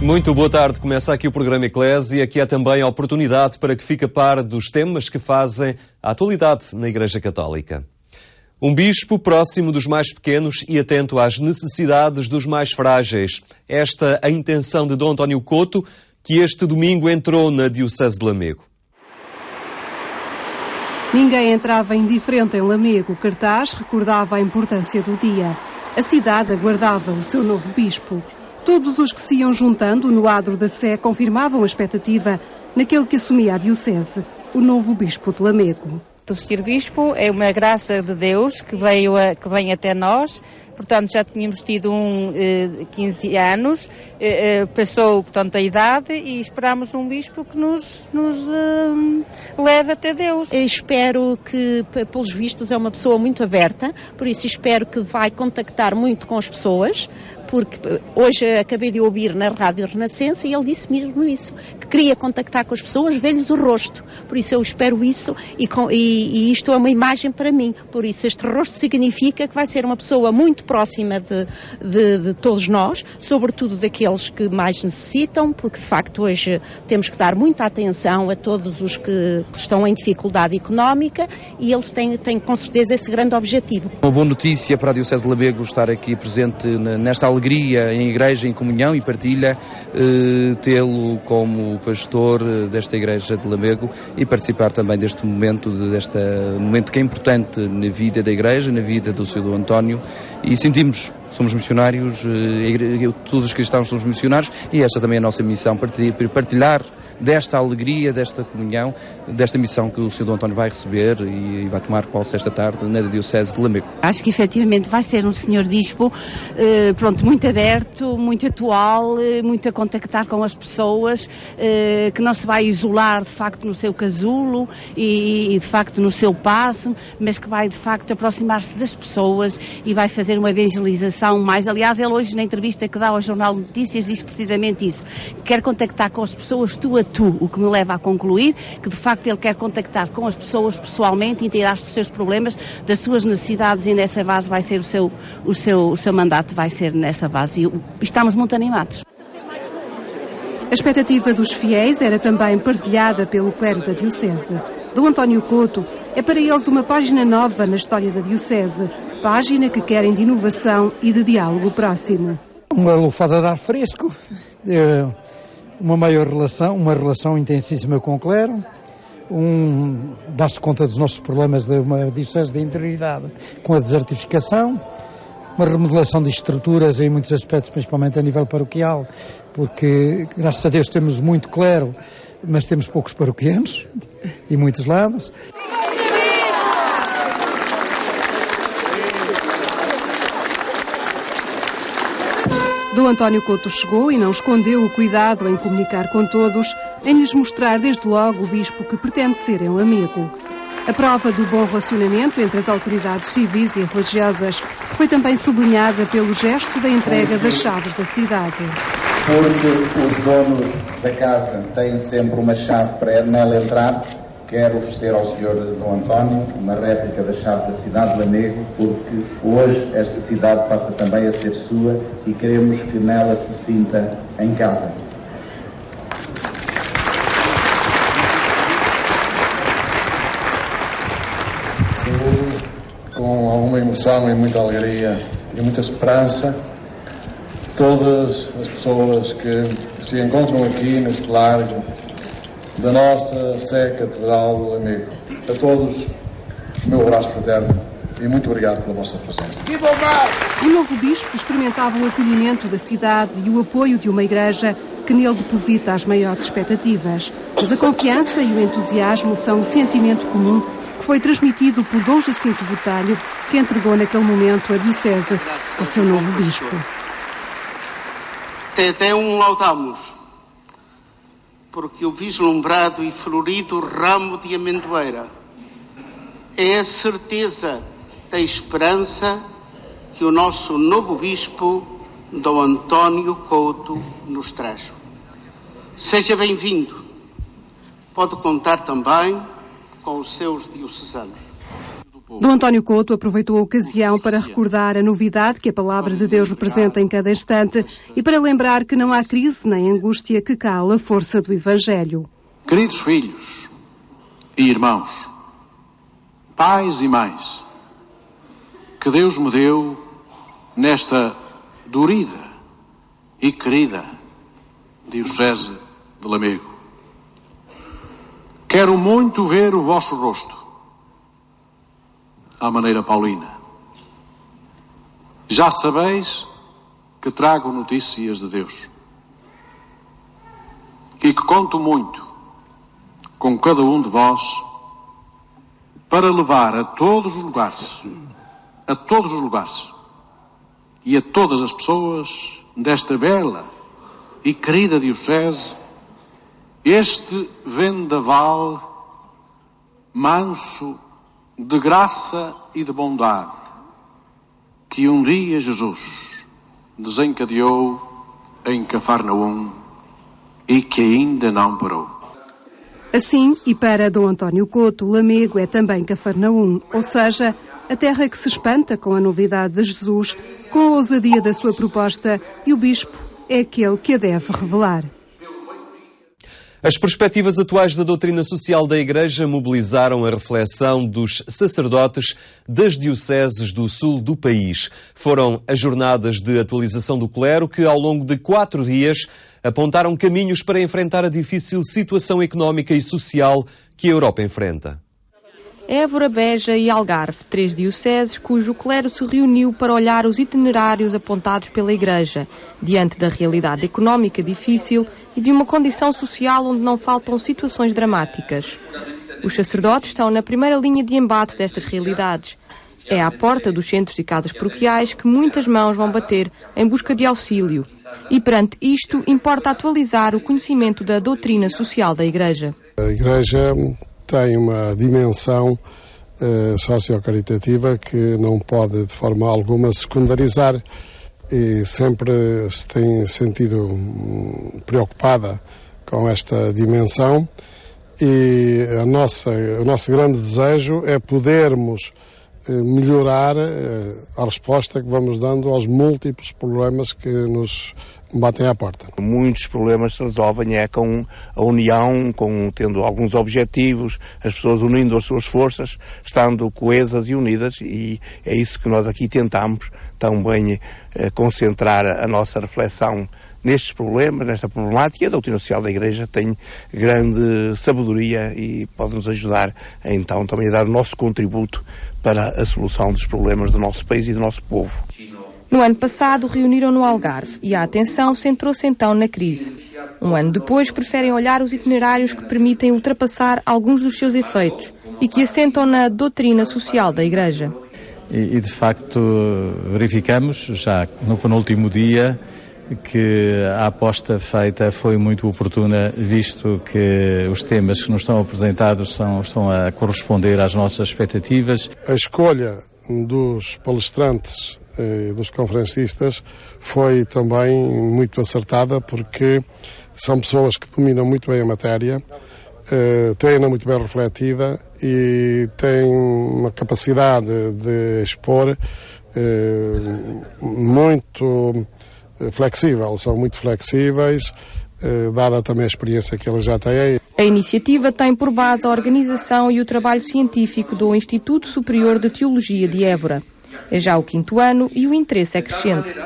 Muito boa tarde, começa aqui o programa Eclésia, que é também a oportunidade para que fique a par dos temas que fazem a atualidade na Igreja Católica. Um bispo próximo dos mais pequenos e atento às necessidades dos mais frágeis. Esta é a intenção de Dom António Couto, que este domingo entrou na Diocese de Lamego. Ninguém entrava indiferente em Lamego. O cartaz recordava a importância do dia. A cidade aguardava o seu novo bispo. Todos os que se iam juntando no adro da Sé confirmavam a expectativa naquele que assumia a Diocese, o novo bispo de Lamego. O Sr. Bispo é uma graça de Deus que vem até nós. Portanto, já tínhamos tido 15 anos, passou, portanto, a idade e esperamos um bispo que nos leve até Deus. Eu espero que, pelos vistos, é uma pessoa muito aberta, por isso espero que vai contactar muito com as pessoas, porque hoje acabei de ouvir na Rádio Renascença e ele disse mesmo isso, que queria contactar com as pessoas, ver-lhes o rosto. Por isso eu espero isso e isto é uma imagem para mim. Por isso este rosto significa que vai ser uma pessoa muito próxima de todos nós, sobretudo daqueles que mais necessitam, porque de facto hoje temos que dar muita atenção a todos os que estão em dificuldade económica e eles têm com certeza esse grande objetivo. Uma boa notícia para a Diocese de Lamego estar aqui presente nesta alegria em igreja, em comunhão e partilha, tê-lo como pastor desta igreja de Lamego e participar também deste momento, momento que é importante na vida da igreja, na vida do Sr. Dom António, e sentimos, somos missionários, todos os cristãos somos missionários e esta também é a nossa missão, partilhar desta alegria, desta comunhão, desta missão que o Sr. Dom António vai receber e vai tomar posse esta tarde na Diocese de Lamego. Acho que efetivamente vai ser um Sr. Bispo, muito aberto, muito atual, muito a contactar com as pessoas, que não se vai isolar de facto no seu casulo e de facto no seu passo, mas que vai de facto aproximar-se das pessoas e vai fazer uma evangelização mais. Aliás, ele hoje na entrevista que dá ao Jornal de Notícias diz precisamente isso, quer contactar com as pessoas tu a tu, o que me leva a concluir que de facto ele quer contactar com as pessoas pessoalmente, inteirar-se dos seus problemas, das suas necessidades e nessa base vai ser o seu mandato vai ser nessa base e estamos muito animados. A expectativa dos fiéis era também partilhada pelo clero da Diocese. Dom António Couto é para eles uma página nova na história da Diocese, página que querem de inovação e de diálogo próximo. Uma lufada de ar fresco, uma maior relação, uma relação intensíssima com o clero, dar-se conta dos nossos problemas de uma diocese de interioridade com a desertificação, uma remodelação de estruturas em muitos aspectos, principalmente a nível paroquial, porque graças a Deus temos muito clero, mas temos poucos paroquianos e muitos lados. Dom António Couto chegou e não escondeu o cuidado em comunicar com todos, em lhes mostrar desde logo o bispo que pretende ser em Lamego. A prova do bom relacionamento entre as autoridades civis e religiosas foi também sublinhada pelo gesto da entrega das chaves da cidade. Porque os donos da casa têm sempre uma chave para nela entrar, quero oferecer ao Sr. Dom António uma réplica da chave da cidade de Lamego, porque hoje esta cidade passa também a ser sua e queremos que nela se sinta em casa. Saúde, com alguma emoção e muita alegria e muita esperança, todas as pessoas que se encontram aqui neste largo da nossa Sé Catedral de Lamego. A todos, o meu abraço fraterno e muito obrigado pela vossa presença. O novo bispo experimentava o acolhimento da cidade e o apoio de uma igreja que nele deposita as maiores expectativas. Mas a confiança e o entusiasmo são o sentimento comum que foi transmitido por Dom Jacinto Botelho, que entregou naquele momento a Diocese ao seu novo bispo. Até laudamos, porque o vislumbrado e florido ramo de amendoeira é a certeza da esperança que o nosso novo bispo, Dom António Couto, nos traz. Seja bem-vindo. Pode contar também com os seus diocesanos. Dom António Couto aproveitou a ocasião para recordar a novidade que a Palavra de Deus representa em cada instante e para lembrar que não há crise nem angústia que cale a força do Evangelho. Queridos filhos e irmãos, pais e mães, que Deus me deu nesta dorida e querida Diocese de Lamego. Quero muito ver o vosso rosto, à maneira paulina. Já sabeis que trago notícias de Deus e que conto muito com cada um de vós para levar a todos os lugares e a todas as pessoas desta bela e querida Diocese este vendaval manso de graça e de bondade que um dia Jesus desencadeou em Cafarnaum e que ainda não parou. Assim, e para Dom António Couto, Lamego é também Cafarnaum, ou seja, a terra que se espanta com a novidade de Jesus, com a ousadia da sua proposta, e o Bispo é aquele que a deve revelar. As perspectivas atuais da doutrina social da Igreja mobilizaram a reflexão dos sacerdotes das dioceses do sul do país. Foram as jornadas de atualização do clero que, ao longo de 4 dias, apontaram caminhos para enfrentar a difícil situação económica e social que a Europa enfrenta. Évora, Beja e Algarve, 3 dioceses cujo clero se reuniu para olhar os itinerários apontados pela Igreja, diante da realidade económica difícil e de uma condição social onde não faltam situações dramáticas. Os sacerdotes estão na primeira linha de embate destas realidades. É à porta dos centros e casas paroquiais que muitas mãos vão bater em busca de auxílio. E perante isto, importa atualizar o conhecimento da doutrina social da Igreja. A Igreja tem uma dimensão sociocaritativa que não pode de forma alguma secundarizar e sempre se tem sentido preocupada com esta dimensão e o nosso grande desejo é podermos melhorar a resposta que vamos dando aos múltiplos problemas que nos batem à porta. Muitos problemas se resolvem com a união, tendo alguns objetivos, as pessoas unindo as suas forças, estando coesas e unidas, e é isso que nós aqui tentamos também concentrar a nossa reflexão nestes problemas, nesta problemática. A doutrina social da Igreja tem grande sabedoria e pode nos ajudar então também a dar o nosso contributo para a solução dos problemas do nosso país e do nosso povo. No ano passado, reuniram no Algarve e a atenção centrou-se então na crise. Um ano depois, preferem olhar os itinerários que permitem ultrapassar alguns dos seus efeitos e que assentam na doutrina social da Igreja. E de facto, verificamos, já no penúltimo dia, que a aposta feita foi muito oportuna, visto que os temas que nos estão apresentados estão a corresponder às nossas expectativas. A escolha dos palestrantes dos conferencistas foi também muito acertada, porque são pessoas que dominam muito bem a matéria, têm-na muito bem refletida e têm uma capacidade de expor muito flexível, são muito flexíveis, dada também a experiência que eles já têm. A iniciativa tem por base a organização e o trabalho científico do Instituto Superior de Teologia de Évora. É já o 5º ano e o interesse é crescente.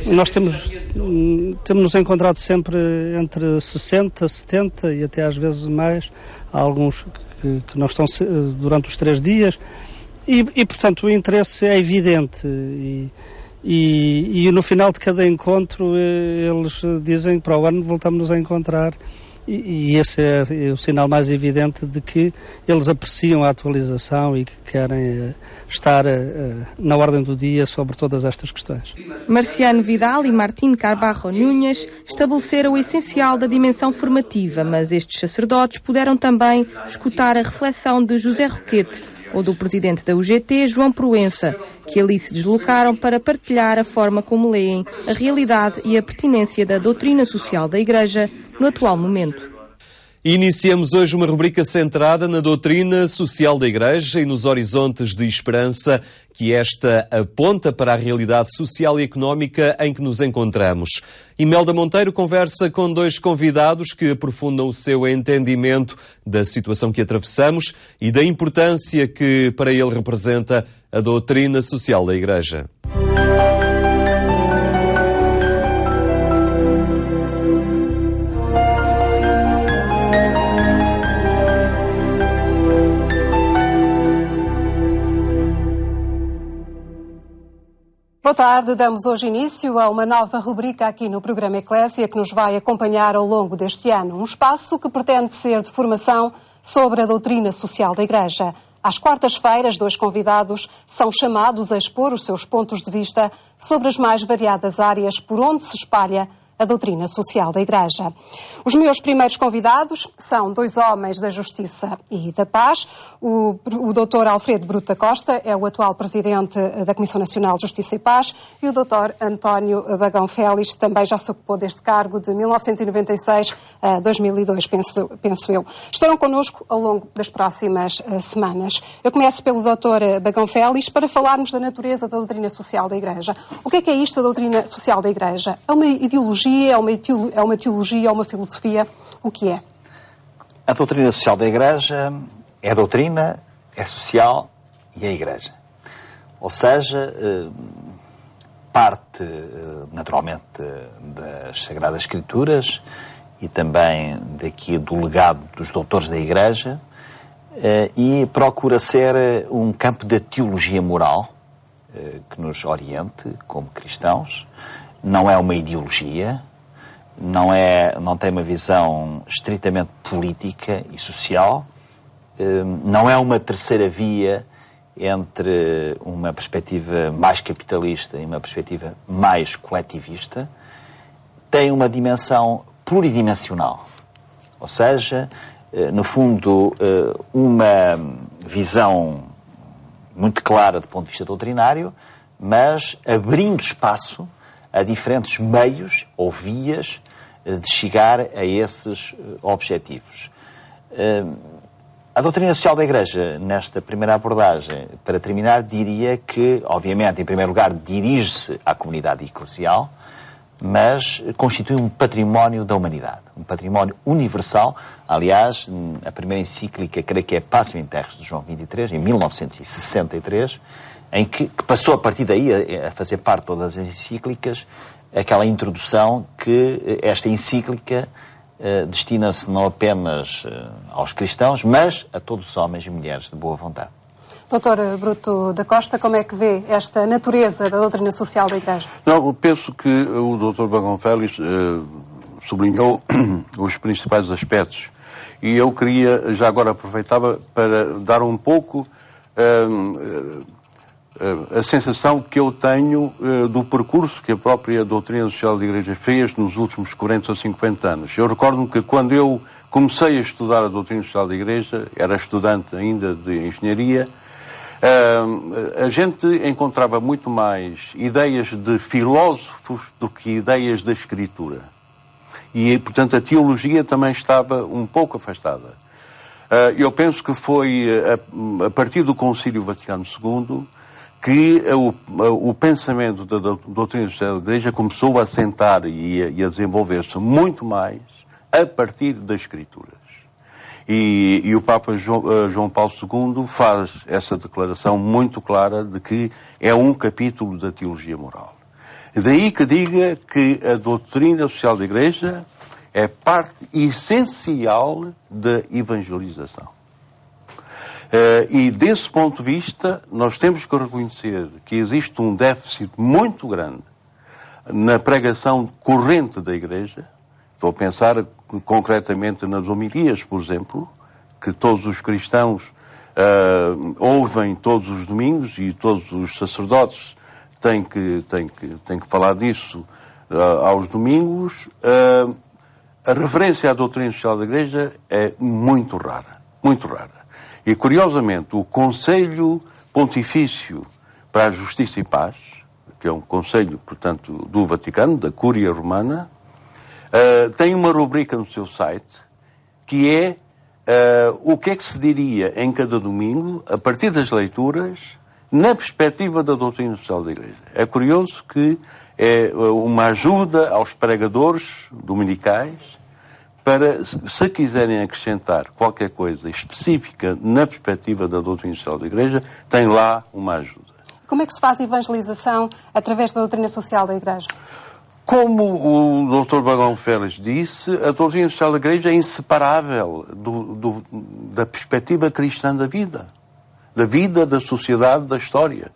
Nós temos-nos encontrado sempre entre 60, 70 e até às vezes mais. Há alguns que não estão durante os 3 dias e portanto, o interesse é evidente e no final de cada encontro eles dizem para o ano voltamos-nos a encontrar. E esse é o sinal mais evidente de que eles apreciam a atualização e que querem estar na ordem do dia sobre todas estas questões. Marciano Vidal e Martín Carbarro Núñez estabeleceram o essencial da dimensão formativa, mas estes sacerdotes puderam também escutar a reflexão de José Roquete ou do presidente da UGT, João Proença, que ali se deslocaram para partilhar a forma como leem a realidade e a pertinência da doutrina social da Igreja no atual momento. Iniciamos hoje uma rubrica centrada na doutrina social da Igreja e nos horizontes de esperança que esta aponta para a realidade social e económica em que nos encontramos. Imelda Monteiro conversa com dois convidados que aprofundam o seu entendimento da situação que atravessamos e da importância que para ele representa a doutrina social da Igreja. Boa tarde, damos hoje início a uma nova rubrica aqui no programa Eclésia que nos vai acompanhar ao longo deste ano. Um espaço que pretende ser de formação sobre a doutrina social da Igreja. Às quartas-feiras, dois convidados são chamados a expor os seus pontos de vista sobre as mais variadas áreas por onde se espalha a doutrina social da Igreja. Os meus primeiros convidados são dois homens da Justiça e da Paz. O Dr. Alfredo Bruto da Costa é o atual presidente da Comissão Nacional de Justiça e Paz e o Dr. António Bagão Félix também já se ocupou deste cargo de 1996 a 2002, penso eu. Estarão connosco ao longo das próximas semanas. Eu começo pelo Dr. Bagão Félix para falarmos da natureza da doutrina social da Igreja. O que é isto, a doutrina social da Igreja? É uma ideologia? É uma teologia, é uma filosofia? O que é? A doutrina social da Igreja é doutrina, é social e é Igreja. Ou seja, parte naturalmente das Sagradas Escrituras e também daqui do legado dos doutores da Igreja e procura ser um campo de teologia moral que nos oriente como cristãos. Não é uma ideologia, não tem uma visão estritamente política e social, não é uma terceira via entre uma perspectiva mais capitalista e uma perspectiva mais coletivista, tem uma dimensão pluridimensional, ou seja, no fundo, uma visão muito clara do ponto de vista doutrinário, mas abrindo espaço a diferentes meios ou vias de chegar a esses objetivos. A doutrina social da Igreja, nesta primeira abordagem, para terminar, diria que, obviamente, em primeiro lugar, dirige-se à comunidade eclesial, mas constitui um património da humanidade, um património universal. Aliás, a primeira encíclica, creio que é Pacem in Terris, de João 23, em 1963, em que passou a partir daí a fazer parte de todas as encíclicas, aquela introdução que esta encíclica destina-se não apenas aos cristãos, mas a todos os homens e mulheres de boa vontade. Dr. Bruto da Costa, como é que vê esta natureza da doutrina social da Igreja? Não, eu penso que o Dr. Bagão Félix sublinhou os principais aspectos e eu queria, já agora aproveitava para dar um pouco a sensação que eu tenho do percurso que a própria doutrina social da Igreja fez nos últimos 40 ou 50 anos. Eu recordo-me que quando eu comecei a estudar a doutrina social da Igreja, era estudante ainda de engenharia, a gente encontrava muito mais ideias de filósofos do que ideias da Escritura. E, portanto, a teologia também estava um pouco afastada. Eu penso que foi a partir do Concílio Vaticano II que o pensamento da doutrina social da Igreja começou a assentar e a desenvolver-se muito mais a partir das Escrituras. E o Papa João Paulo II faz essa declaração muito clara de que é um capítulo da teologia moral. Daí que diga que a doutrina social da Igreja é parte essencial da evangelização. E desse ponto de vista, nós temos que reconhecer que existe um déficit muito grande na pregação corrente da Igreja. Estou a pensar concretamente nas homilias, por exemplo, que todos os cristãos ouvem todos os domingos e todos os sacerdotes têm que falar disso aos domingos. A referência à doutrina social da Igreja é muito rara, muito rara. E, curiosamente, o Conselho Pontifício para a Justiça e Paz, que é um conselho, portanto, do Vaticano, da Cúria Romana, tem uma rubrica no seu site que é o que é que se diria em cada domingo, a partir das leituras, na perspectiva da doutrina social da Igreja. É curioso que é uma ajuda aos pregadores dominicais para, se quiserem acrescentar qualquer coisa específica na perspectiva da doutrina social da Igreja, tem lá uma ajuda. Como é que se faz evangelização através da doutrina social da Igreja? Como o Dr. Bagão Félix disse, a doutrina social da Igreja é inseparável da perspectiva cristã da vida, da sociedade, da história.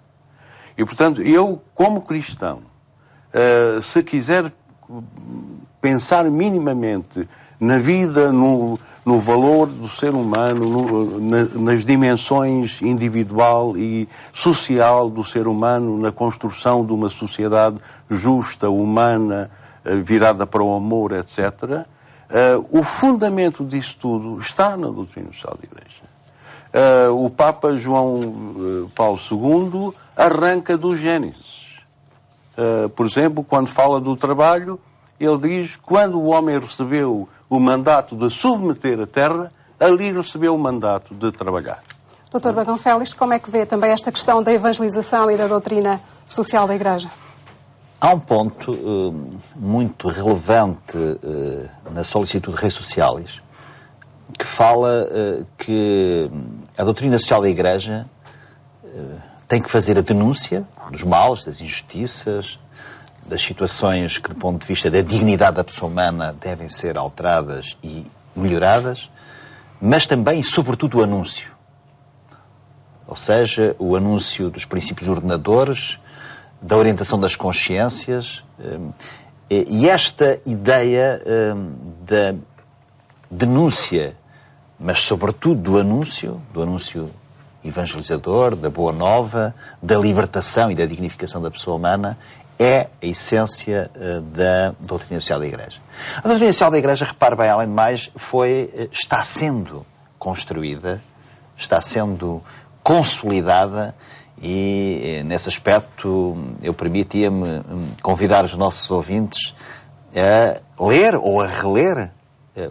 E, portanto, eu, como cristão, se quiser pensar minimamente na vida, no valor do ser humano, nas dimensões individual e social do ser humano, na construção de uma sociedade justa, humana, virada para o amor, etc., o fundamento disso tudo está na doutrina social da Igreja. O Papa João Paulo II arranca do Gênesis. Por exemplo, quando fala do trabalho, ele diz: quando o homem recebeu o mandato de submeter a terra, ali recebeu o mandato de trabalhar. Dr. Bagão Félix, como é que vê também esta questão da evangelização e da doutrina social da Igreja? Há um ponto muito relevante na Solicitude Rei Socialis, que fala que a doutrina social da Igreja tem que fazer a denúncia dos males, das injustiças, das situações que, do ponto de vista da dignidade da pessoa humana, devem ser alteradas e melhoradas, mas também e sobretudo o anúncio. Ou seja, o anúncio dos princípios ordenadores, da orientação das consciências, e esta ideia da denúncia, mas sobretudo do anúncio evangelizador, da boa nova, da libertação e da dignificação da pessoa humana, é a essência da doutrina social da Igreja. A doutrina social da Igreja, repare bem, além de mais, está sendo construída, está sendo consolidada, e nesse aspecto eu permitia-me convidar os nossos ouvintes a ler ou a reler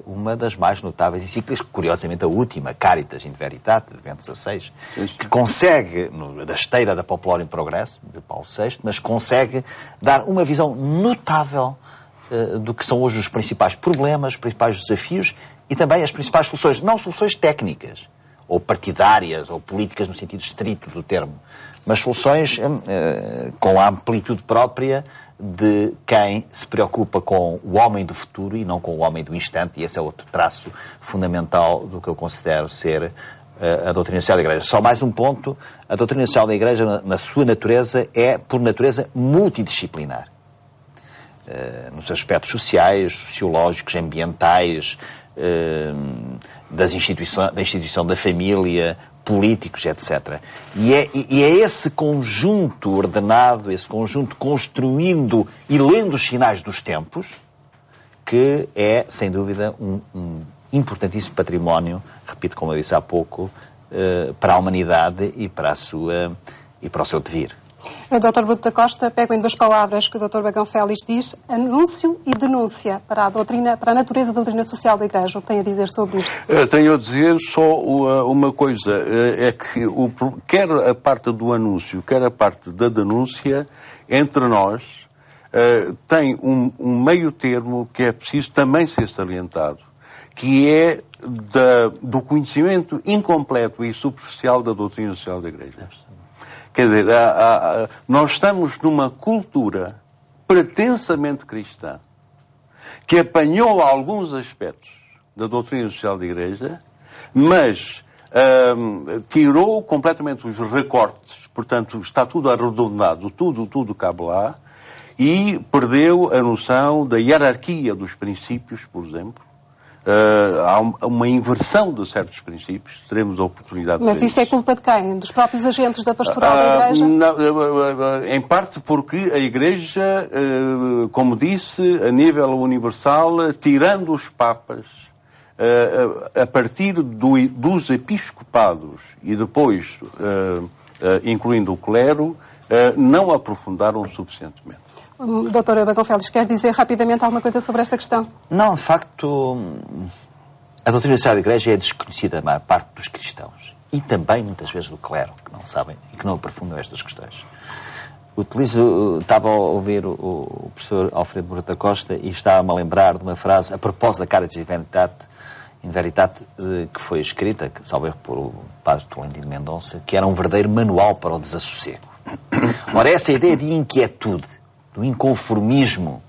uma das mais notáveis encíclicas, curiosamente a última, Caritas in Veritate, de Bento XVI, que consegue, da esteira da Popularium Progresso, de Paulo VI, mas consegue dar uma visão notável do que são hoje os principais problemas, os principais desafios e também as principais soluções, não soluções técnicas, ou partidárias, ou políticas no sentido estrito do termo, mas soluções com a amplitude própria de quem se preocupa com o homem do futuro e não com o homem do instante, e esse é outro traço fundamental do que eu considero ser a doutrina social da Igreja. Só mais um ponto: a doutrina social da Igreja, na sua natureza, é, por natureza, multidisciplinar. Nos aspectos sociais, sociológicos, ambientais, da instituição da família, políticos, etc. E é esse conjunto ordenado, esse conjunto construindo e lendo os sinais dos tempos, que é, sem dúvida, um importantíssimo património, repito, como eu disse há pouco, para a humanidade e para o seu devir. O Dr. Bruto da Costa pega em duas palavras que o Dr. Bagão Félix diz: anúncio e denúncia, para a natureza da doutrina social da Igreja. O que tem a dizer sobre isto? Tenho a dizer só uma coisa, é que quer a parte do anúncio, quer a parte da denúncia, entre nós, tem um meio termo que é preciso também ser salientado, que é do conhecimento incompleto e superficial da doutrina social da Igreja. Quer dizer, nós estamos numa cultura pretensamente cristã que apanhou alguns aspectos da doutrina social da Igreja, mas tirou completamente os recortes, portanto está tudo arredondado, tudo cabe lá, e perdeu a noção da hierarquia dos princípios, por exemplo. Há uma inversão de certos princípios, teremos a oportunidade de ver. Mas isso é culpa de quem? Dos próprios agentes da pastoral da Igreja? Em parte porque a Igreja, como disse, a nível universal, tirando os papas, a partir dos episcopados e depois incluindo o clero, não aprofundaram suficientemente. Doutora Bagão Félix, quer dizer rapidamente alguma coisa sobre esta questão? Não, de facto, A doutrina social da Igreja é desconhecida da maior parte dos cristãos e também, muitas vezes, do clero, que não sabem e que não aprofundam estas questões. Estava a ouvir o professor Alfredo Moura da Costa e estava-me a lembrar de uma frase a propósito da Caritas in Veritate, que foi escrita, que salve por o padre Tolentino Mendonça, que era um verdadeiro manual para o desassossego. Ora, essa ideia de inquietude, do inconformismo,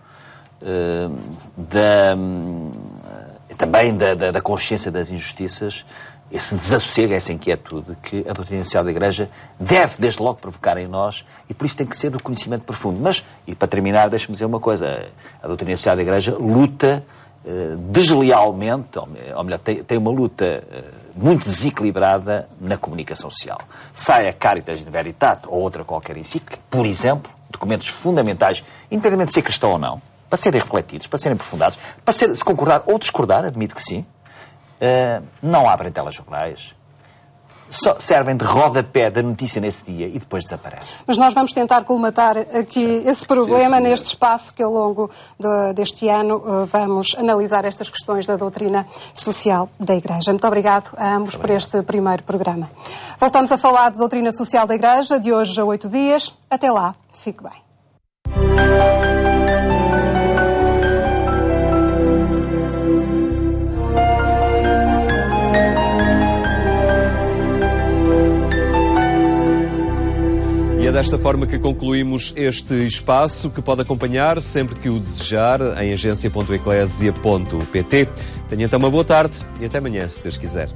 também da consciência das injustiças, esse desassossego, essa inquietude que a doutrina social da Igreja deve, desde logo, provocar em nós, e por isso tem que ser do conhecimento profundo. Mas, e para terminar, deixe-me dizer uma coisa, a doutrina social da Igreja luta deslealmente, ou melhor, tem uma luta muito desequilibrada na comunicação social. Sai a Caritas in Veritate ou outra qualquer encíclica, por exemplo, documentos fundamentais, independentemente de ser cristão ou não, para serem refletidos, para serem aprofundados, para se concordar ou discordar, admito que sim, não abrem telejornais, só servem de rodapé da notícia nesse dia e depois desaparecem. Mas nós vamos tentar colmatar aqui esse problema neste espaço que ao longo deste ano vamos analisar estas questões da doutrina social da Igreja. Muito obrigado a ambos por este primeiro programa. Voltamos a falar de doutrina social da Igreja de hoje a 8 dias. Até lá, fique bem. E é desta forma que concluímos este espaço, que pode acompanhar sempre que o desejar em agência.eclesia.pt. Tenha então uma boa tarde e até amanhã, se Deus quiser.